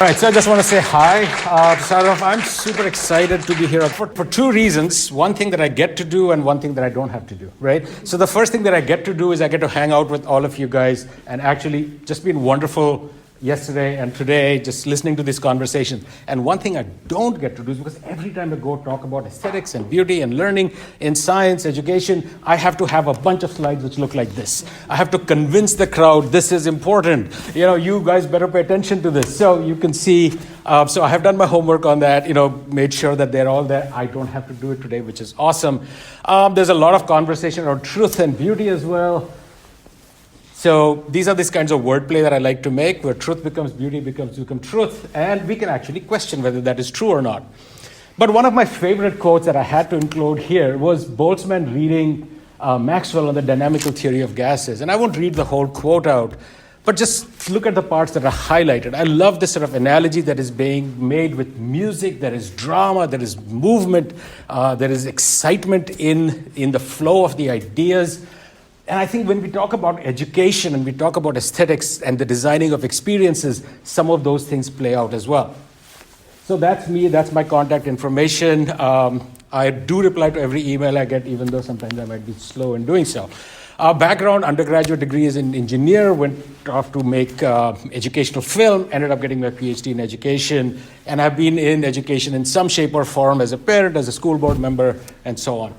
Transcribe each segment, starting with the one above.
All right, so I just want to say hi. To start off, I'm super excited to be here for two reasons. One thing that I get to do and one thing that I don't have to do, right? So the first thing that I get to do is I get to hang out with all of you guys and actually just been wonderful yesterday and today, just listening to these conversations. And one thing I don't get to do is because every time I go talk about aesthetics and beauty and learning in science, education, I have to have a bunch of slides which look like this. I have to convince the crowd this is important. You know, you guys better pay attention to this. So you can see, so I have done my homework on that, made sure that they're all there. I don't have to do it today, which is awesome. There's a lot of conversation around truth and beauty as well. So these are these kinds of wordplay that I like to make, where truth becomes beauty, becomes truth, and we can actually question whether that is true or not. But one of my favorite quotes that I had to include here was Boltzmann reading Maxwell on the dynamical theory of gases. And I won't read the whole quote out, but just look at the parts that are highlighted. I love this sort of analogy that is being made with music. There is drama, there is movement, there is excitement in the flow of the ideas. And I think when we talk about education and we talk about aesthetics and the designing of experiences, some of those things play out as well. So that's me, that's my contact information. I do reply to every email I get, even though sometimes I might be slow in doing so. Background, undergraduate degree is in engineer, went off to make educational film, ended up getting my PhD in education, and I've been in education in some shape or form as a parent, as a school board member, and so on.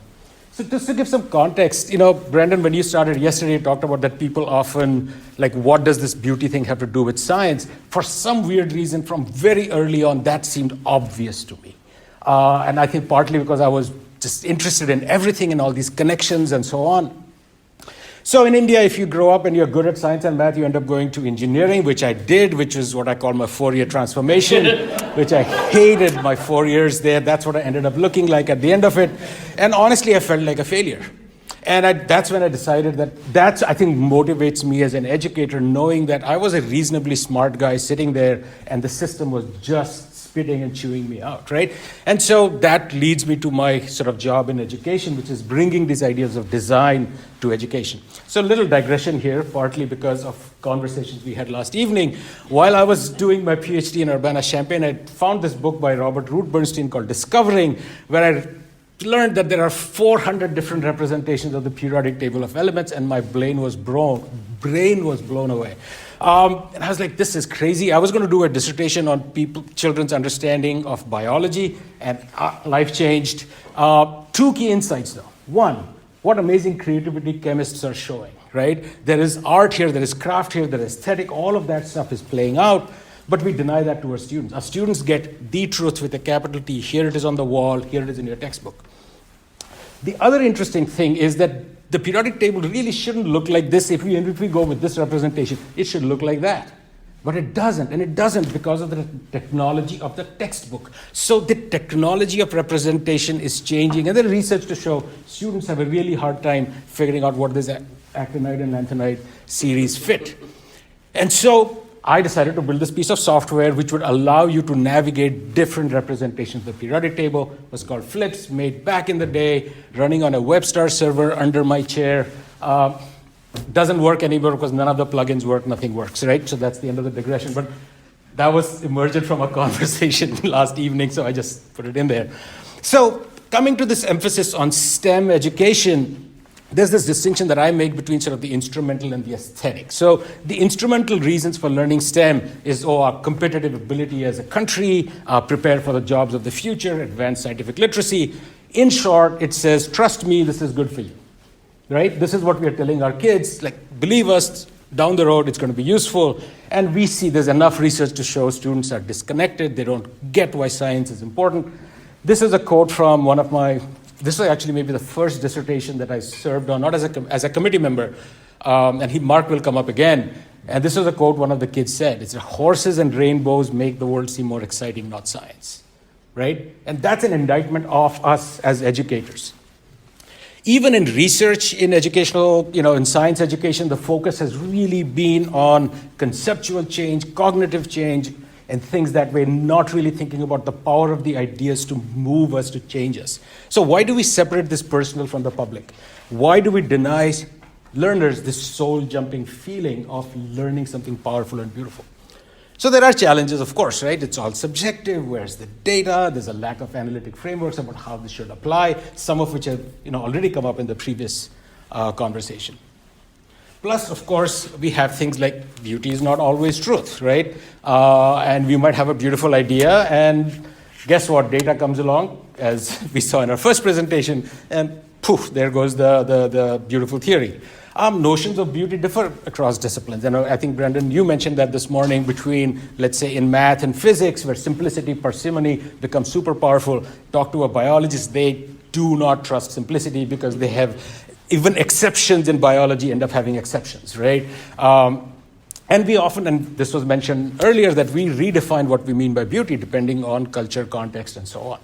So just to give some context, Brendan, when you started yesterday, you talked about that people often, what does this beauty thing have to do with science? For some weird reason, from very early on, that seemed obvious to me. And I think partly because I was just interested in everything and all these connections and so on. So in India, if you grow up and you're good at science and math, you end up going to engineering, which I did, which is what I call my four-year transformation, which I hated my 4 years there. That's what I ended up looking like at the end of it. And honestly, I felt like a failure. And that's when I decided that I think, motivates me as an educator, knowing that I was a reasonably smart guy sitting there and the system was just spitting and chewing me out, right? And so that leads me to my sort of job in education, which is bringing these ideas of design to education. So a little digression here, partly because of conversations we had last evening. While I was doing my PhD in Urbana-Champaign, I found this book by Robert Root Bernstein called Discovering, where I learned that there are 400 different representations of the periodic table of elements, and my brain was blown away. And I was like, this is crazy. I was going to do a dissertation on children's understanding of biology, and life changed. Two key insights, though. One, what amazing creativity chemists are showing, right? There is art here, there is craft here, there is aesthetic, all of that stuff is playing out, but we deny that to our students. Our students get the truth with a capital T. Here it is on the wall, here it is in your textbook. The other interesting thing is that the periodic table really shouldn't look like this. If we go with this representation, it should look like that. But it doesn't, and it doesn't because of the technology of the textbook. So the technology of representation is changing, and there's research to show students have a really hard time figuring out what this actinide and lanthanide series fit. And so I decided to build this piece of software which would allow you to navigate different representations of the periodic table. It was called Flips, made back in the day, running on a WebStar server under my chair. Doesn't work anymore because none of the plugins work, nothing works, right? So that's the end of the digression. But that was emergent from a conversation last evening, so I just put it in there. So coming to this emphasis on STEM education, there's this distinction that I make between sort of the instrumental and the aesthetic. So the instrumental reasons for learning STEM is our competitive ability as a country, prepare for the jobs of the future, advanced scientific literacy. In short, it says, trust me, this is good for you, right? This is what we are telling our kids, believe us, down the road, it's going to be useful. And we see there's enough research to show students are disconnected. They don't get why science is important. This is a quote from one of my This was actually maybe the first dissertation that I served on, not as a committee member, and Mark will come up again. And this was a quote one of the kids said. It's horses and rainbows make the world seem more exciting, not science, right? And that's an indictment of us as educators. Even in research in educational, in science education, the focus has really been on conceptual change, cognitive change, and things that we're not really thinking about the power of the ideas to move us, to change us. So why do we separate this personal from the public? Why do we deny learners this soul-jumping feeling of learning something powerful and beautiful? So there are challenges, of course, right? It's all subjective. Where's the data? There's a lack of analytic frameworks about how this should apply, some of which have already come up in the previous conversation. Plus, of course, we have things like beauty is not always truth, right? And we might have a beautiful idea, and guess what? Data comes along, as we saw in our first presentation, and poof, there goes the beautiful theory. Notions of beauty differ across disciplines. And I think, Brendan, you mentioned that this morning between, let's say, in math and physics, where simplicity, parsimony becomes super powerful. Talk to a biologist, they do not trust simplicity because they have, even exceptions in biology end up having exceptions, right? And we often, and this was mentioned earlier, that we redefine what we mean by beauty depending on culture, context, and so on.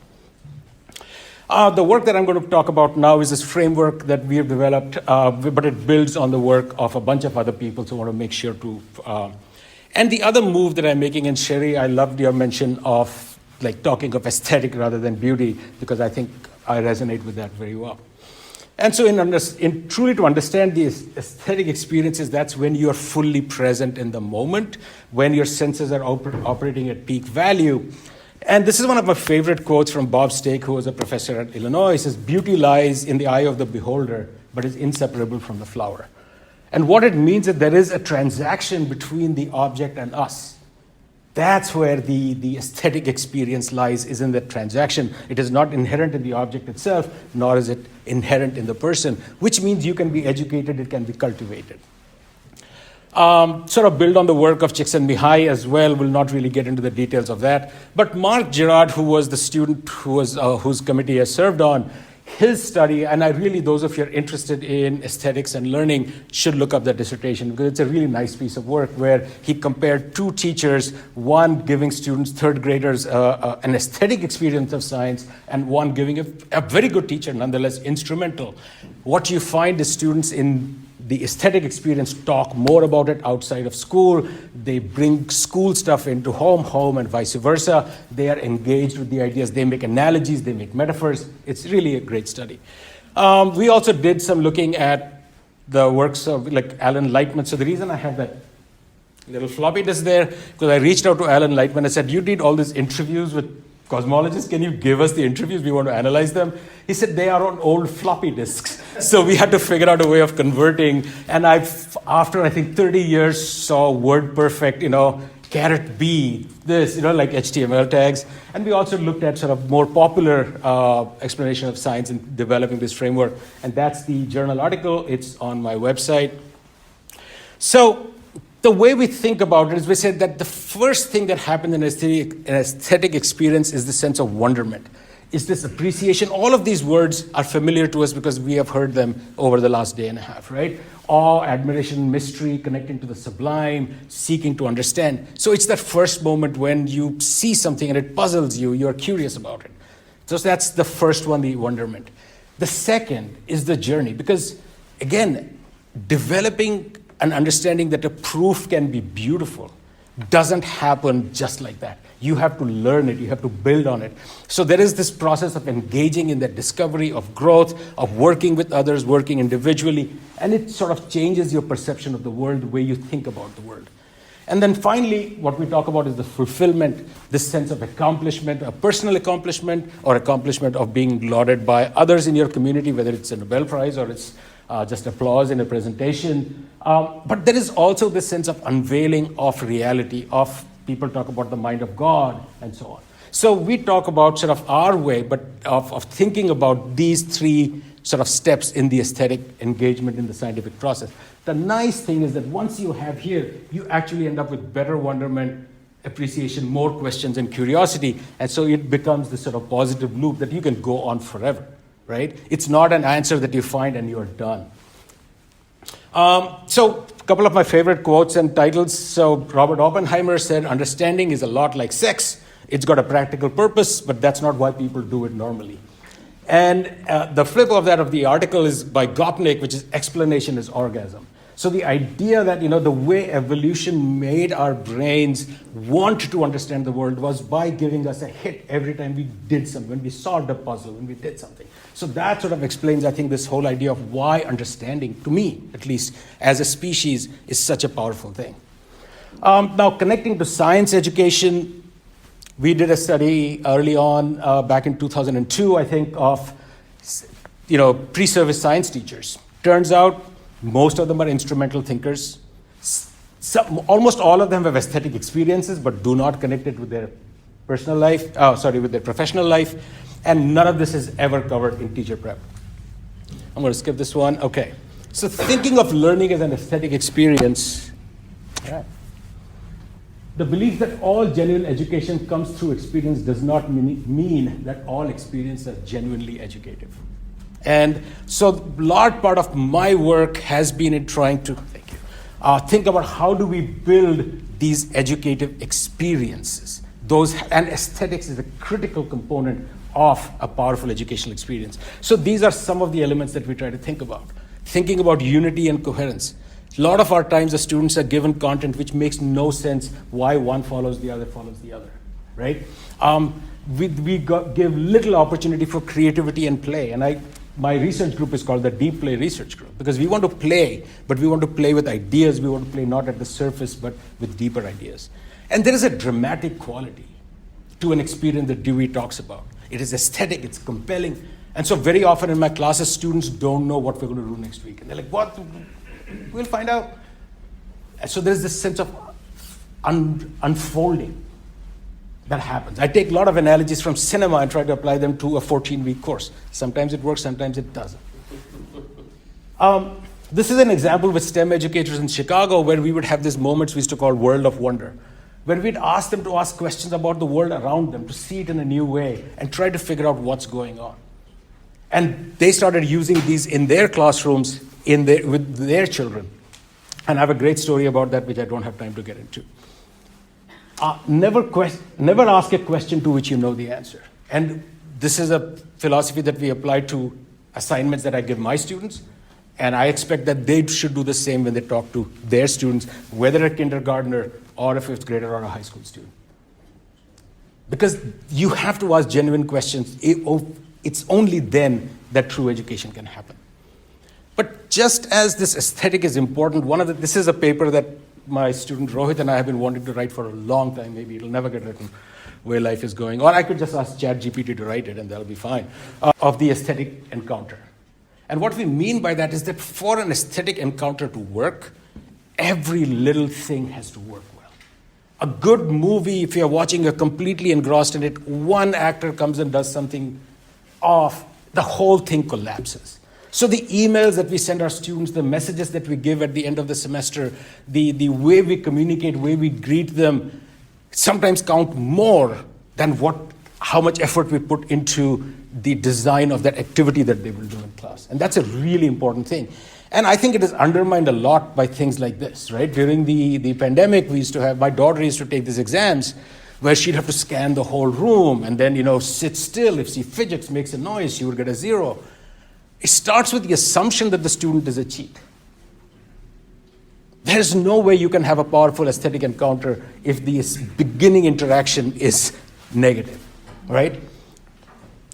The work that I'm going to talk about now is this framework that we have developed, but it builds on the work of a bunch of other people, so I want to make sure to... and the other move that I'm making, and Sherry, I loved your mention of like talking of aesthetic rather than beauty, because I think I resonate with that very well. And so in truly to understand the aesthetic experiences, that's when you're fully present in the moment, when your senses are operating at peak value. And this is one of my favorite quotes from Bob Stake, who was a professor at Illinois. He says, beauty lies in the eye of the beholder, but is inseparable from the flower. And what it means is that there is a transaction between the object and us. That's where the aesthetic experience lies, is in that transaction. It is not inherent in the object itself, nor is it inherent in the person, which means you can be educated, it can be cultivated. Sort of build on the work of Csikszentmihalyi as well. We'll not really get into the details of that. But Mark Gerard, who was the student whose committee I served on, his study, and I really, those of you who are interested in aesthetics and learning should look up that dissertation, because it's a really nice piece of work where he compared two teachers, one giving students, third graders, an aesthetic experience of science, and one giving a very good teacher, nonetheless instrumental. What you find is students in the aesthetic experience talk more about it outside of school. They bring school stuff into home, and vice versa. They are engaged with the ideas. They make analogies, they make metaphors. It's really a great study. We also did some looking at the works of like Alan Lightman. So the reason I have that little floppy disk there, because I reached out to Alan Lightman. I said, you did all these interviews with cosmologists, can you give us the interviews? We want to analyze them. He said they are on old floppy disks. So we had to figure out a way of converting. And after I think 30 years, saw WordPerfect, caret B, this, like HTML tags. And we also looked at sort of more popular explanation of science in developing this framework. And that's the journal article. It's on my website. So the way we think about it is we said that the first thing that happened in an aesthetic experience is the sense of wonderment. Is this appreciation? All of these words are familiar to us because we have heard them over the last day and a half, right? Awe, admiration, mystery, connecting to the sublime, seeking to understand. So it's that first moment when you see something and it puzzles you, you're curious about it. So that's the first one, the wonderment. The second is the journey, because again, developing an understanding that a proof can be beautiful doesn't happen just like that. You have to learn it, you have to build on it. So there is this process of engaging in that discovery, of growth, of working with others, working individually, and it sort of changes your perception of the world, the way you think about the world. And then finally, what we talk about is the fulfillment, this sense of accomplishment, a personal accomplishment, or accomplishment of being lauded by others in your community, whether it's a Nobel Prize or it's just applause in a presentation. But there is also this sense of unveiling of reality, of people talk about the mind of God, and so on. So we talk about sort of our way, but of thinking about these three sort of steps in the aesthetic engagement in the scientific process. The nice thing is that once you have here, you actually end up with better wonderment, appreciation, more questions, and curiosity. And so it becomes this sort of positive loop that you can go on forever. Right? It's not an answer that you find and you're done. So a couple of my favorite quotes and titles. So Robert Oppenheimer said, understanding is a lot like sex. It's got a practical purpose, but that's not why people do it normally. And the flip of that of the article is by Gopnik, which is explanation is orgasm. So the idea that, the way evolution made our brains want to understand the world was by giving us a hit every time we did something, when we solved a puzzle, when we did something. So that sort of explains, I think, this whole idea of why understanding, to me at least, as a species, is such a powerful thing. Now, connecting to science education, we did a study early on, back in 2002, I think, of pre-service science teachers. Turns out most of them are instrumental thinkers. Almost all of them have aesthetic experiences, but do not connect it with their personal life, with their professional life, and none of this is ever covered in teacher prep. I'm going to skip this one. Okay. So thinking of learning as an aesthetic experience, yeah. The belief that all genuine education comes through experience does not mean that all experiences are genuinely educative. And so large part of my work has been in trying to think about how do we build these educative experiences. And aesthetics is a critical component of a powerful educational experience. So these are some of the elements that we try to think about. Thinking about unity and coherence. A lot of our times the students are given content which makes no sense why one follows the other, right? We give little opportunity for creativity and play. And my research group is called the Deep Play Research Group because we want to play, but we want to play with ideas. We want to play not at the surface, but with deeper ideas. And there is a dramatic quality to an experience that Dewey talks about. It is aesthetic, it's compelling. And so very often in my classes, students don't know what we're going to do next week. And they're like, what? We'll find out. And so there's this sense of unfolding that happens. I take a lot of analogies from cinema and try to apply them to a 14-week course. Sometimes it works, sometimes it doesn't. This is an example with STEM educators in Chicago where we would have these moments we used to call World of Wonder, where we'd ask them to ask questions about the world around them, to see it in a new way, and try to figure out what's going on. And they started using these in their classrooms with their children. And I have a great story about that, which I don't have time to get into. Never ask a question to which you know the answer. And this is a philosophy that we apply to assignments that I give my students. And I expect that they should do the same when they talk to their students, whether a kindergartner or a fifth grader or a high school student. Because you have to ask genuine questions. It's only then that true education can happen. But just as this aesthetic is important, this is a paper that my student Rohit and I have been wanting to write for a long time. Maybe it'll never get written, where life is going. Or I could just ask ChatGPT to write it and that'll be fine. Of the aesthetic encounter. And what we mean by that is that for an aesthetic encounter to work, every little thing has to work well. A good movie, if you're watching, you're completely engrossed in it, one actor comes and does something off, the whole thing collapses. So the emails that we send our students, the messages that we give at the end of the semester, the way we communicate, way we greet them, sometimes count more than how much effort we put into the design of that activity that they will do in class. And that's a really important thing. And I think it is undermined a lot by things like this, right? During the pandemic, my daughter used to take these exams where she'd have to scan the whole room and then, sit still. If she fidgets, makes a noise, she would get a 0. It starts with the assumption that the student is a cheat. There's no way you can have a powerful aesthetic encounter if the beginning interaction is negative, right?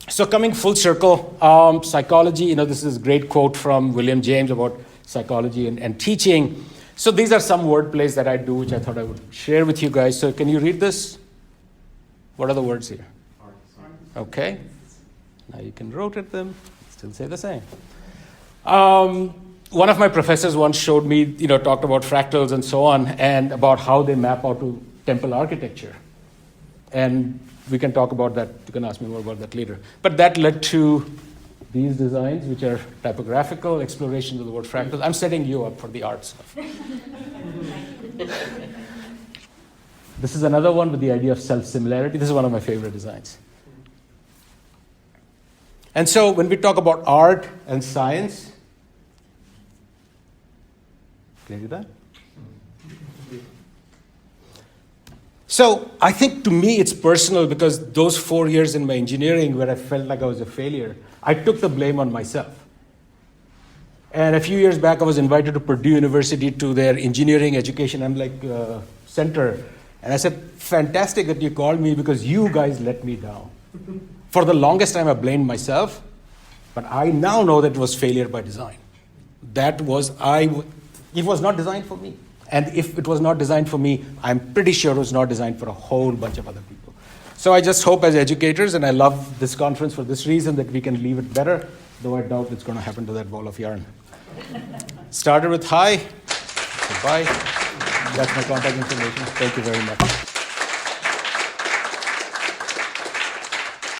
So coming full circle, psychology, this is a great quote from William James about psychology and teaching. So these are some word plays that I do, which I thought I would share with you guys. So can you read this? What are the words here? Okay. Now you can rotate them. Still say the same. One of my professors once showed me, talked about fractals and so on, and about how they map out to temple architecture. And we can talk about that. You can ask me more about that later. But that led to these designs, which are typographical explorations of the word fractal. I'm setting you up for the art stuff. This is another one with the idea of self-similarity. This is one of my favorite designs. And so when we talk about art and science, can you do that? So I think to me it's personal because those 4 years in my engineering where I felt like I was a failure, I took the blame on myself. And a few years back, I was invited to Purdue University to their engineering education center. And I said, fantastic that you called me because you guys let me down. For the longest time, I blamed myself, but I now know that it was failure by design. It was not designed for me. And if it was not designed for me, I'm pretty sure it was not designed for a whole bunch of other people. So I just hope as educators, and I love this conference for this reason, that we can leave it better, though I doubt it's going to happen to that ball of yarn. Started with hi, goodbye. That's my contact information. Thank you very much.